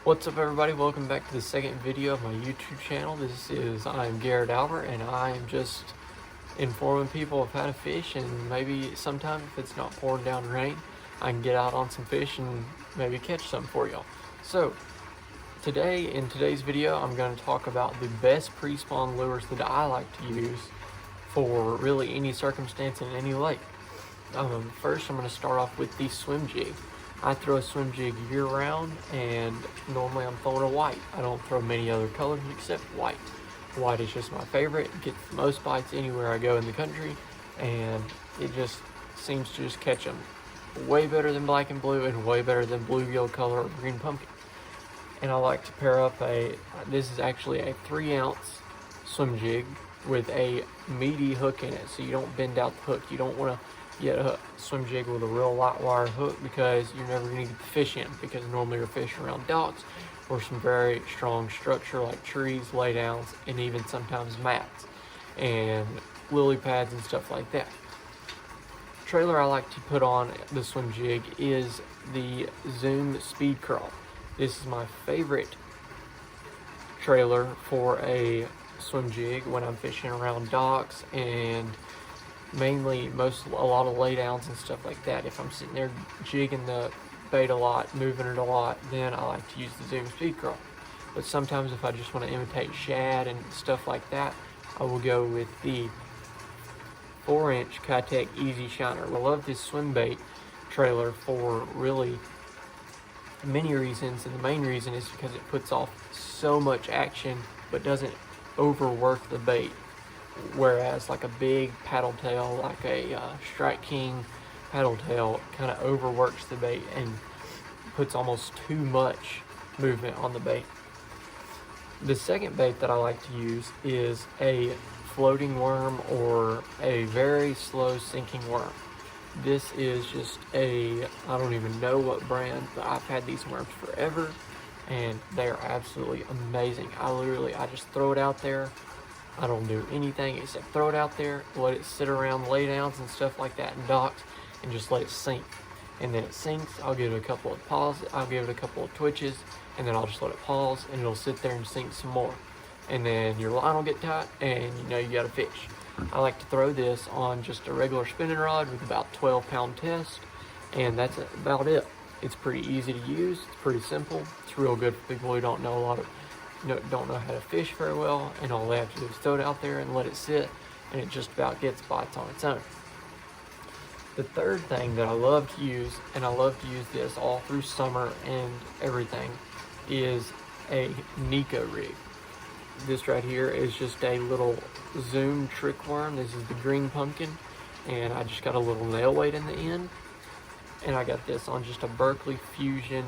What's up, everybody? Welcome back to the second video of my YouTube channel. I'm Garrett Albert, and I am just informing people of how to fish, and maybe sometime if it's not pouring down rain, I can get out on some fish and maybe catch some for y'all. So in today's video, I'm going to talk about the best pre-spawn lures that I like to use for really any circumstance in any lake. First, I'm going to start off with the swim jig. I throw a swim jig year round, and normally I'm throwing a white. I don't throw many other colors except white. White is just my favorite. It gets the most bites anywhere I go in the country, and it just seems to just catch them way better than black and blue, and way better than bluegill color or green pumpkin. And I like to pair up this is actually a 3-ounce swim jig with a meaty hook in it, so you don't bend out the hook. You don't want to get a swim jig with a real light wire hook, because you're never going to get the fish in, because normally you're fishing around docks or some very strong structure like trees, laydowns, and even sometimes mats and lily pads and stuff like that. Trailer I like to put on the swim jig is the Zoom Speed Crawl. This is my favorite trailer for a swim jig when I'm fishing around docks, and mainly a lot of laydowns and stuff like that. If I'm sitting there jigging the bait a lot, moving it a lot, then I like to use the Zoom Speed Crawl. But sometimes if I just want to imitate shad and stuff like that, I will go with the 4-inch Kitech Easy Shiner. I love this swim bait trailer for really many reasons, and the main reason is because it puts off so much action but doesn't overwork the bait. Whereas like a big paddle tail, like a Strike King paddle tail, kind of overworks the bait and puts almost too much movement on the bait. The second bait that I like to use is a floating worm, or a very slow sinking worm. This is just I don't even know what brand, but I've had these worms forever, and they're absolutely amazing. I just throw it out there. I don't do anything except throw it out there, let it sit around laydowns and stuff like that in docks, and just let it sink. And then it sinks, I'll give it a couple of pauses, I'll give it a couple of twitches, and then I'll just let it pause, and it'll sit there and sink some more. And then your line will get tight, and you know you got a fish. I like to throw this on just a regular spinning rod with about 12-pound test, and that's about it. It's pretty easy to use, it's pretty simple, it's real good for people who don't know how to fish very well, and all they have to do is throw it out there and let it sit, and it just about gets bites on its own. The third thing that I love to use, and I love to use this all through summer and everything, is a Nico rig. This right here is just a little Zoom trick worm. This is the green pumpkin, and I just got a little nail weight in the end, and I got this on just a Berkeley Fusion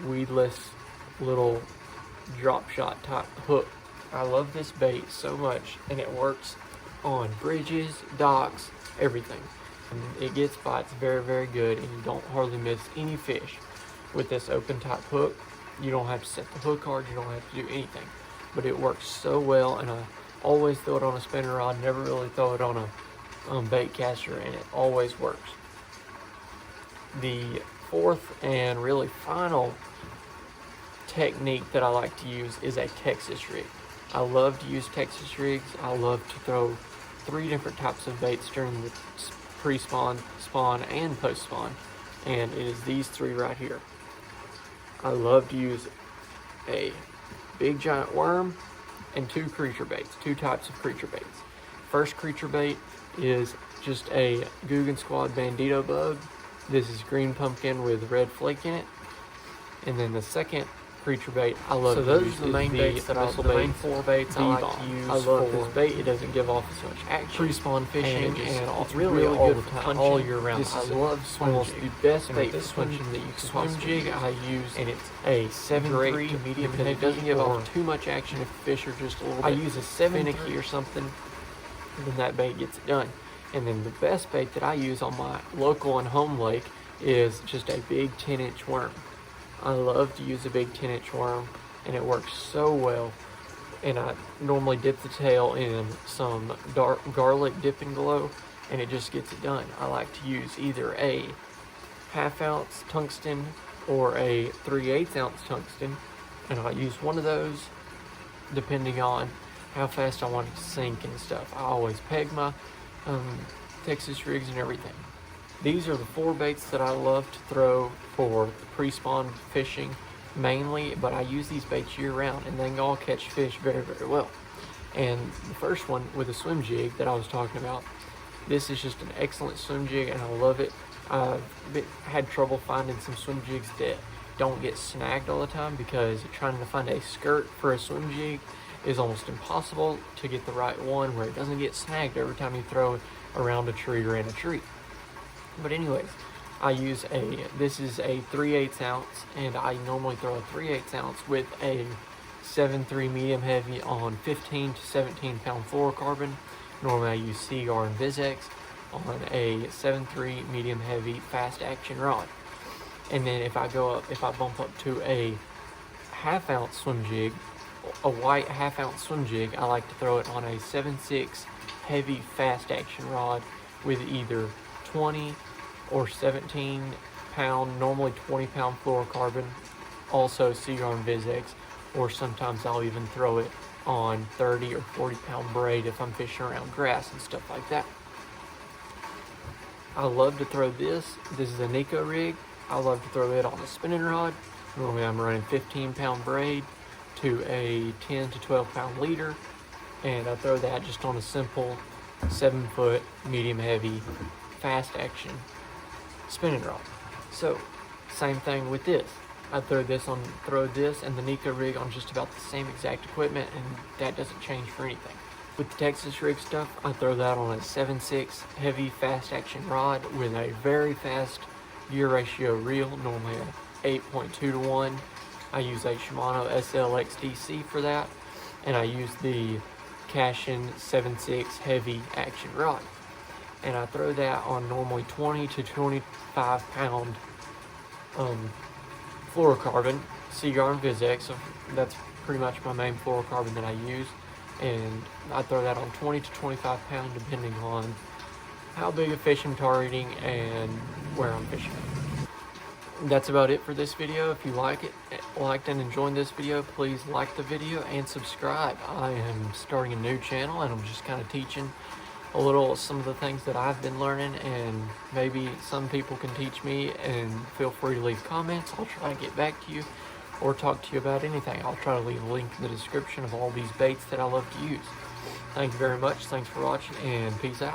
weedless little drop shot type hook. I love this bait so much, and it works on bridges, docks, everything. And it gets bites very, very good, and you don't hardly miss any fish. With this open type hook, you don't have to set the hook hard, you don't have to do anything. But it works so well, and I always throw it on a spinner rod, never really throw it on a bait caster, and it always works. The fourth and really final technique that I like to use is a Texas rig. I love to use Texas rigs. I love to throw 3 different types of baits during the pre-spawn, spawn, and post-spawn, and it is these 3 right here. I love to use a big giant worm and 2 creature baits, 2 types of creature baits. First creature bait is just a Guggen Squad Bandito bug. This is green pumpkin with red flake in it. And then the second creature bait I love to use. So those are the main baits that the main 4 baits I like to use. I love this bait. It doesn't give off as much action. Pre-spawn fishing, and it's really good for punching all year round. I love swim jig. The best bait for punching that you can swim jig I use, and it's a 7-3 to medium, because it doesn't give off too much action if the fish are just a little bit use a finicky or something, then that bait gets it done. And then the best bait that I use on my local and home lake is just a big 10-inch worm. I love to use a big 10-inch worm, and it works so well. And I normally dip the tail in some dark garlic dip and glow, and it just gets it done. I like to use either a 1/2 ounce tungsten or a 3/8 ounce tungsten, and I'll use one of those depending on how fast I want it to sink and stuff. I always peg my Texas rigs and everything. These are the 4 baits that I love to throw for pre-spawn fishing mainly, but I use these baits year round and they can all catch fish very, very well. And the first one with a swim jig that I was talking about, this is just an excellent swim jig and I love it. I've had trouble finding some swim jigs that don't get snagged all the time, because trying to find a skirt for a swim jig is almost impossible to get the right one where it doesn't get snagged every time you throw it around a tree or in a tree. But anyways, this is a 3/8 ounce, and I normally throw a 3/8 ounce with a 7.3 medium heavy on 15 to 17 pound fluorocarbon. Normally I use Seaguar and VizX on a 7.3 medium heavy fast action rod. And then if I bump up to a half ounce swim jig, a white half ounce swim jig, I like to throw it on a 7.6 heavy fast action rod with either 20 or 17 pound, normally 20 pound fluorocarbon, also Seaguar and VizX, or sometimes I'll even throw it on 30 or 40 pound braid if I'm fishing around grass and stuff like that. I love to throw this. This is a Nico rig. I love to throw it on a spinning rod. Normally I'm running 15 pound braid to a 10 to 12 pound leader, and I throw that just on a simple 7 foot medium heavy fast action spinning rod. So same thing with this. I throw this and the Nico rig on just about the same exact equipment, and that doesn't change for anything. With the Texas rig stuff, I throw that on a 7.6 heavy fast action rod with a very fast gear ratio reel, normally a 8.2 to 1. I use a Shimano SLXDC for that, and I use the Cashin 7.6 heavy action rod. And I throw that on normally 20 to 25 pound fluorocarbon, Seaguar and VizX. So that's pretty much my main fluorocarbon that I use. And I throw that on 20 to 25 pound depending on how big a fish I'm targeting and where I'm fishing. That's about it for this video. If you liked and enjoyed this video, please like the video and subscribe. I am starting a new channel and I'm just kind of teaching some of the things that I've been learning, and maybe some people can teach me, and feel free to leave comments. I'll try to get back to you or talk to you about anything. I'll try to leave a link in the description of all these baits that I love to use. Thank you very much. Thanks for watching, and peace out.